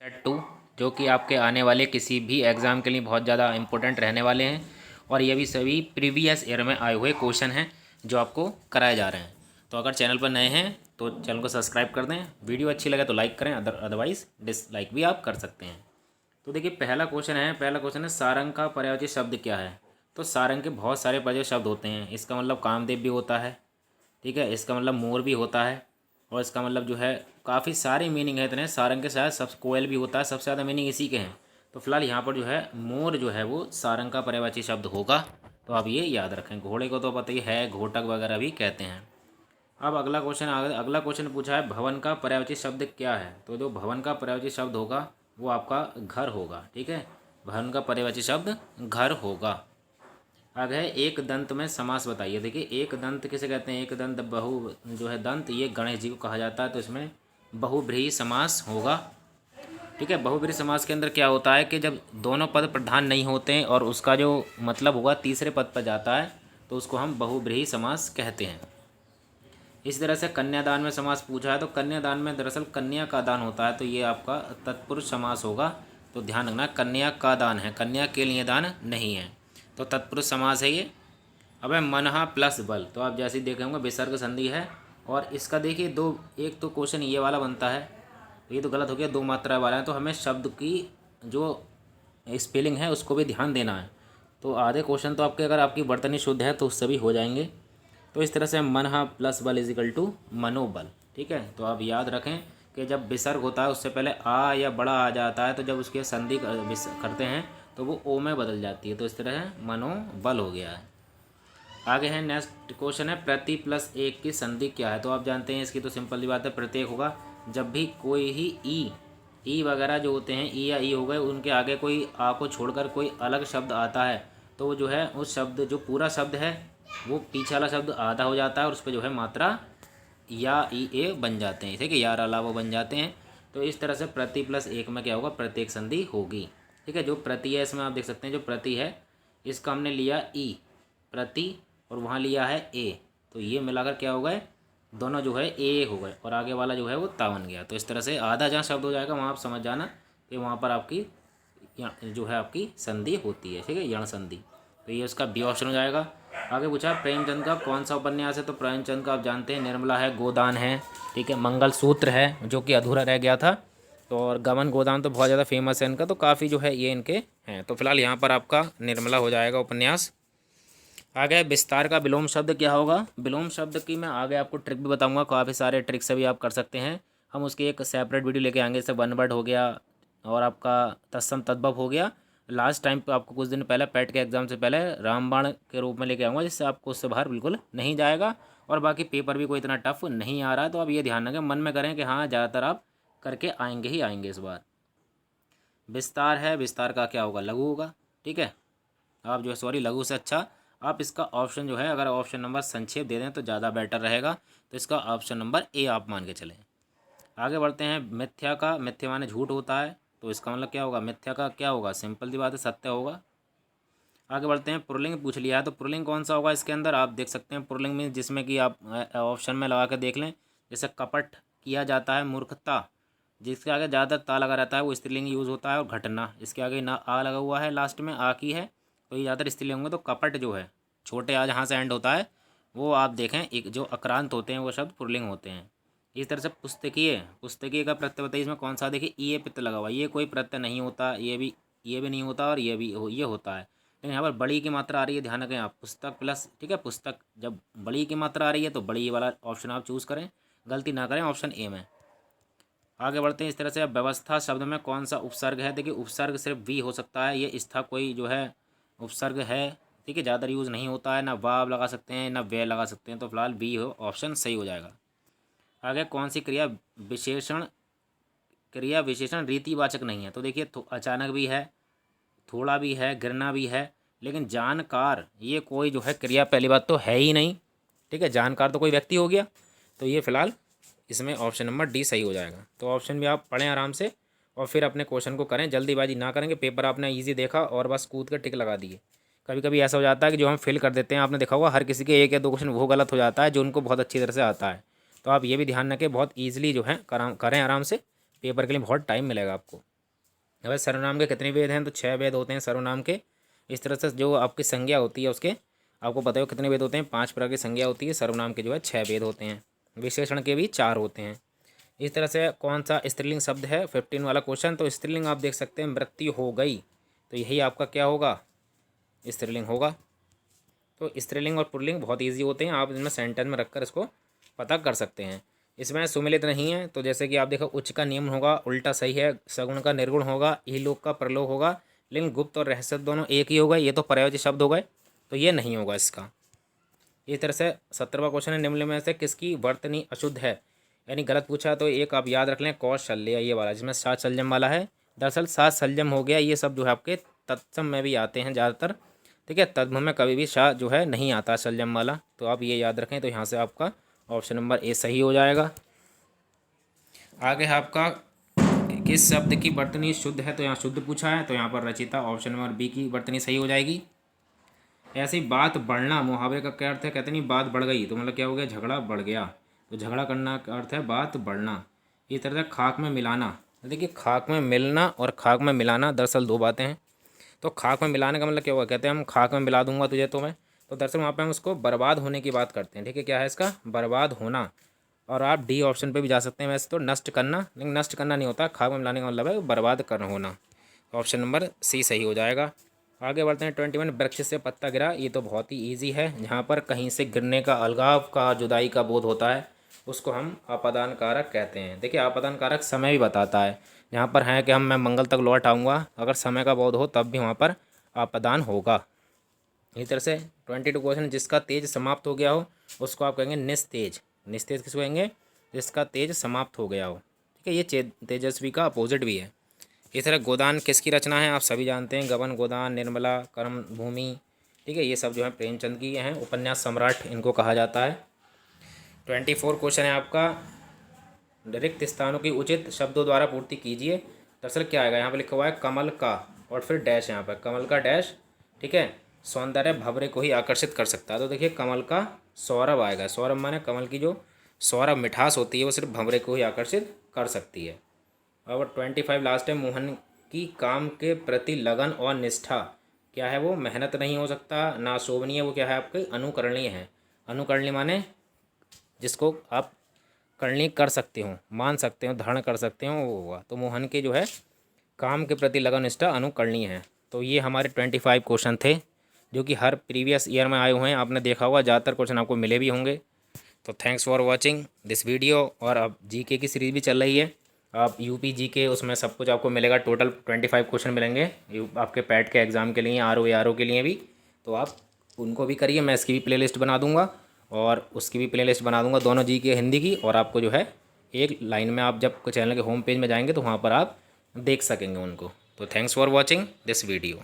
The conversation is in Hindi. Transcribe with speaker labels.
Speaker 1: सेट टू, जो कि आपके आने वाले किसी भी एग्ज़ाम के लिए बहुत ज़्यादा इंपॉर्टेंट रहने वाले हैं। और ये भी सभी प्रीवियस ईयर में आए हुए क्वेश्चन हैं जो आपको कराए जा रहे हैं। तो अगर चैनल पर नए हैं तो चैनल को सब्सक्राइब कर दें, वीडियो अच्छी लगे तो लाइक करें, अदरवाइज़ डिसलाइक भी आप कर सकते हैं। तो देखिए पहला क्वेश्चन है सारंग का पर्यायवाची शब्द क्या है। तो सारंग के बहुत सारे पर्यायवाची शब्द होते हैं। इसका मतलब कामदेव भी होता है, ठीक है, इसका मतलब मोर भी होता है, और इसका मतलब जो है काफ़ी सारे मीनिंग है इतने। सारंग के साथ सब कोयल भी होता है, सबसे ज़्यादा मीनिंग इसी के हैं। तो फिलहाल यहाँ पर जो है मोर जो है वो सारंग का पर्यायवाची शब्द होगा। तो आप ये याद रखें। घोड़े को तो पता ही है, घोटक वगैरह भी कहते हैं। अब अगला क्वेश्चन पूछा है भवन का पर्यायवाची शब्द क्या है। तो जो भवन का पर्यायवाची शब्द होगा वो आपका घर होगा, ठीक है। भवन का पर्यायवाची शब्द घर होगा। आगे है एक दंत में समास बताइए। देखिए एक दंत किसे कहते हैं, एक दंत बहु जो है दंत, ये गणेश जी को कहा जाता है। तो इसमें बहुब्रीहि समास होगा, ठीक है। बहुब्रीहि समास के अंदर क्या होता है कि जब दोनों पद प्रधान नहीं होते हैं और उसका जो मतलब होगा तीसरे पद पर जाता है तो उसको हम बहुब्रीहि समास कहते हैं। इस तरह से कन्यादान में समास पूछा है। तो कन्यादान में दरअसल कन्या का दान होता है, तो ये आपका तत्पुरुष समास होगा। तो ध्यान रखना कन्या का दान है, कन्या के लिए दान नहीं है। तो तत्पुरुष समास है ये। अब है मनहा प्लस बल। तो आप जैसे ही देखे होंगे विसर्ग संधि है। और इसका देखिए दो, एक तो क्वेश्चन ये वाला बनता है, ये तो गलत हो गया, दो मात्रा वाला है। तो हमें शब्द की जो स्पेलिंग है उसको भी ध्यान देना है। तो आधे क्वेश्चन तो आपके अगर आपकी वर्तनी शुद्ध है तो उससे भी हो जाएंगे। तो इस तरह से मनहा प्लस बल इजिकल टू मनोबल, ठीक है। तो आप याद रखें कि जब विसर्ग होता है उससे पहले आ या बड़ा आ जाता है, तो जब उसके संधि करते हैं तो वो ओ में बदल जाती है। तो इस तरह मनोबल हो गया है। आगे है नेक्स्ट क्वेश्चन है प्रति प्लस एक की संधि क्या है। तो आप जानते हैं इसकी तो सिंपल सी बात है, प्रत्येक होगा। जब भी कोई ही ई वगैरह जो होते हैं, ई या ई हो गए, उनके आगे कोई आ को छोड़कर कोई अलग शब्द आता है तो वो जो है उस शब्द जो पूरा शब्द है वो पीछे वाला शब्द आधा हो जाता है और उस पर जो है मात्रा या ई ए बन जाते हैं, ठीक है, यार अलावा बन जाते हैं। तो इस तरह से प्रति प्लस एक में क्या होगा, प्रत्येक संधि होगी, ठीक है। जो प्रति है इसमें आप देख सकते हैं, जो प्रति है इसका हमने लिया ई प्रति और वहाँ लिया है ए, तो ये मिलाकर क्या हो गए, दोनों जो है ए हो गए और आगे वाला जो है वो ता बन गया। तो इस तरह से आधा जहाँ शब्द हो जाएगा वहाँ आप समझ जाना कि वहाँ पर आपकी जो है आपकी संधि होती है, ठीक है, यण संधि। तो ये उसका बी ऑप्शन हो जाएगा। आगे पूछा प्रेमचंद का कौन सा उपन्यास है। तो प्रेमचंद का आप जानते हैं निर्मला है, गोदान है, ठीक है, मंगलसूत्र है जो कि अधूरा रह गया था। तो और गमन गोदान तो बहुत ज़्यादा फेमस है इनका, तो काफ़ी जो है ये इनके हैं। तो फिलहाल यहाँ पर आपका निर्मला हो जाएगा उपन्यास। आगे विस्तार का विलोम शब्द क्या होगा। विलोम शब्द की मैं आगे आपको ट्रिक भी बताऊंगा, काफ़ी सारे ट्रिक से भी आप कर सकते हैं। हम उसकी एक सेपरेट वीडियो लेके आएंगे, जैसे वन वर्ड हो गया और आपका तत्सम तद्भव हो गया। लास्ट टाइम पे आपको कुछ दिन पहले पैट के एग्ज़ाम से पहले रामबाण के रूप में लेके आऊँगा, जिससे आपको उससे बाहर बिल्कुल नहीं जाएगा। और बाकी पेपर भी कोई इतना टफ नहीं आ रहा है, तो आप ये ध्यान रखें, मन में करें कि हाँ ज़्यादातर आप करके आएंगे ही आएंगे इस बार। विस्तार है, विस्तार का क्या होगा, लघु होगा, ठीक है। आप जो है सॉरी लघु से अच्छा आप इसका ऑप्शन जो है, अगर ऑप्शन नंबर संक्षेप दे दें तो ज़्यादा बेटर रहेगा। तो इसका ऑप्शन नंबर ए आप मान के चलें। आगे बढ़ते हैं मिथ्या का, मिथ्या माने झूठ होता है, तो इसका मतलब क्या होगा, मिथ्या का क्या होगा, सिंपल सी बात है, सत्य होगा। आगे बढ़ते हैं पुल्लिंग पूछ लिया है, तो पुल्लिंग कौन सा होगा इसके अंदर आप देख सकते हैं। पुल्लिंग में जिसमें कि आप ऑप्शन में लगा कर देख लें, जैसे कपट किया जाता है, मूर्खता, जिसके आगे ज़्यादा ता लगा रहता है वो स्त्रीलिंग यूज़ होता है। और घटना, इसके आगे ना आ लगा हुआ है, लास्ट में आ की है, तो ये ज़्यादातर स्त्रीलिंग होंगे। तो कपट जो है छोटे आ जहाँ से एंड होता है वो आप देखें, एक जो अक्रांत होते हैं वो शब्द पुल्लिंग होते हैं। इस तरह से पुस्तकीय, पुस्तकीय का प्रत्यय बताइए इसमें कौन सा। देखिए ये पित्त लगा हुआ, ये कोई प्रत्यय नहीं होता, ये भी नहीं होता और ये होता है। लेकिन यहाँ पर बड़ी की मात्रा आ रही है, ध्यान रखें आप, पुस्तक प्लस, ठीक है, पुस्तक, जब बड़ी की मात्रा आ रही है तो बड़ी वाला ऑप्शन आप चूज़ करें, गलती ना करें ऑप्शन ए में। आगे बढ़ते हैं। इस तरह से अब व्यवस्था शब्द में कौन सा उपसर्ग है। देखिए उपसर्ग सिर्फ वी हो सकता है, ये स्था कोई जो है उपसर्ग है, ठीक है, ज़्यादा यूज़ नहीं होता है, ना वाव लगा सकते हैं ना वे लगा सकते हैं। तो फिलहाल बी हो ऑप्शन सही हो जाएगा। आगे कौन सी क्रिया विशेषण रीतिवाचक नहीं है। तो देखिए अचानक भी है, थोड़ा भी है, गिरना भी है, लेकिन जानकार ये कोई जो है क्रिया पहली बात तो है ही नहीं, ठीक है, जानकार तो कोई व्यक्ति हो गया। तो ये फिलहाल इसमें ऑप्शन नंबर डी सही हो जाएगा। तो ऑप्शन भी आप पढ़ें आराम से और फिर अपने क्वेश्चन को करें, जल्दीबाजी ना करेंगे। पेपर आपने इजी देखा और बस कूद कर टिक लगा दिए। कभी कभी ऐसा हो जाता है कि जो हम फिल कर देते हैं, आपने देखा होगा हर किसी के एक या दो क्वेश्चन वो गलत हो जाता है जो उनको बहुत अच्छी तरह से आता है। तो आप ये भी ध्यान रखें, बहुत ईजिली जो है करें आराम से पेपर के लिए बहुत टाइम मिलेगा आपको। अब सर्वनाम के कितने वेद हैं, तो 6 वेद होते हैं सर्वनाम के। इस तरह से जो आपकी संज्ञा होती है उसके आपको पता है कितने वेद होते हैं, 5 प्रकार की संज्ञा होती है। सर्वनाम के जो है 6 वेद होते हैं। विशेषण के भी 4 होते हैं। इस तरह से कौन सा स्त्रीलिंग शब्द है 15 वाला क्वेश्चन, तो स्त्रीलिंग आप देख सकते हैं मृत्यु हो गई, तो यही आपका क्या होगा, स्त्रीलिंग होगा। तो स्त्रीलिंग और पुल्लिंग बहुत ईजी होते हैं, आप इनमें सेंटेंस में रखकर इसको पता कर सकते हैं। इसमें सुमेलित नहीं है, तो जैसे कि आप देखो उच्च का नियम होगा उल्टा सही है, सगुण का निर्गुण होगा, इहलोक का परलोक होगा, लेकिन गुप्त और रहस्य दोनों एक ही होगा, ये तो पर्यायवाची शब्द हो गए, तो ये नहीं होगा इसका। इस तरह से 17वां क्वेश्चन है, निम्न में से किसकी वर्तनी अशुद्ध है, यानी गलत पूछा, तो एक आप याद रख लें कौशल्य ये वाला, जिसमें सात सलजम वाला है। दरअसल सात सलजम हो गया, ये सब जो है आपके तत्सम में भी आते हैं ज़्यादातर, ठीक है। तद्भव में कभी भी शाह जो है नहीं आता सलजम वाला, तो आप ये याद रखें। तो यहाँ से आपका ऑप्शन नंबर ए सही हो जाएगा। आगे है आपका किस शब्द की वर्तनी शुद्ध है, तो यहाँ शुद्ध पूछा है, तो यहाँ पर रचिता ऑप्शन नंबर बी की वर्तनी सही हो जाएगी। ऐसे ही बात बढ़ना मुहावरे का क्या अर्थ है, कहते नहीं बात बढ़ गई, तो मतलब क्या हो गया, झगड़ा बढ़ गया, तो झगड़ा करना का अर्थ है बात बढ़ना। इस तरह से खाक में मिलाना, देखिए खाक में मिलना और खाक में मिलाना दरअसल दो बातें हैं। तो खाक में मिलाने का मतलब क्या हुआ, कहते हैं हम खाक में मिला दूंगा तुझे तो मैं, तो दरअसल वहाँ पे हम उसको बर्बाद होने की बात करते हैं, ठीक है। क्या है इसका, बर्बाद होना। और आप डी ऑप्शन पे भी जा सकते हैं वैसे तो, नष्ट करना, लेकिन नष्ट करना नहीं होता, खाक में मिलाने का मतलब है बर्बाद करना होना। ऑप्शन नंबर सी सही हो जाएगा। आगे बढ़ते हैं 21, वृक्ष से पत्ता गिरा, ये तो बहुत ही ईजी है। जहाँ पर कहीं से गिरने का, अलगाव का, जुदाई का बोध होता है, उसको हम आपादान कारक कहते हैं। देखिए आपादान कारक समय भी बताता है, जहाँ पर है कि मैं मंगल तक लौट आऊँगा, अगर समय का बोध हो तब भी वहाँ पर आपादान होगा। इस तरह से 22 क्वेश्चन, जिसका तेज समाप्त हो गया हो उसको आप कहेंगे निस्तेज। निस्तेज किसको कहेंगे, जिसका तेज समाप्त हो गया हो, ठीक है। ये तेजस्वी का अपोजिट भी है। इस तरह गोदान किसकी रचना है, आप सभी जानते हैं, गबन गोदान, निर्मला, कर्म भूमि, ठीक है। ये सब जो है प्रेमचंद की हैं, उपन्यास सम्राट इनको कहा जाता है। 24 क्वेश्चन है आपका, रिक्त स्थानों की उचित शब्दों द्वारा पूर्ति कीजिए। दरअसल क्या आएगा, यहाँ पर लिखा हुआ है कमल का और फिर डैश, यहाँ पर कमल का डैश, ठीक है, सौंदर्य भंवरे को ही आकर्षित कर सकता है। तो देखिए कमल का सौरभ आएगा, सौरभ माने कमल की जो सौरभ मिठास होती है वो सिर्फ भंवरे को ही आकर्षित कर सकती है। और 25 लास्ट है, मोहन की काम के प्रति लगन और निष्ठा क्या है, वो मेहनत नहीं हो सकता, ना शोभनीय, वो क्या है आपके अनुकरणीय है। अनुकरणीय माने जिसको आप करनी कर सकते हो, मान सकते हो, धारण कर सकते हो, वो होगा। तो मोहन के जो है काम के प्रति लगन निष्ठा अनुकरणीय है। तो ये हमारे 25 क्वेश्चन थे जो कि हर प्रीवियस ईयर में आए हुए हैं, आपने देखा होगा, ज़्यादातर क्वेश्चन आपको मिले भी होंगे। तो thanks for watching this video. और अब जीके की सीरीज़ भी चल रही है, आप यूपी जीके, उसमें सब कुछ आपको मिलेगा। टोटल 25 क्वेश्चन मिलेंगे आपके पैट के एग्ज़ाम के लिए, आर ओ के लिए भी, तो आप उनको भी करिए। मैं इसकी भी प्लेलिस्ट बना दूंगा और उसकी भी प्लेलिस्ट बना दूंगा, दोनों जी के हिंदी की। और आपको जो है एक लाइन में, आप जब चैनल के होम पेज में जाएंगे तो वहाँ पर आप देख सकेंगे उनको। तो thanks for watching this video.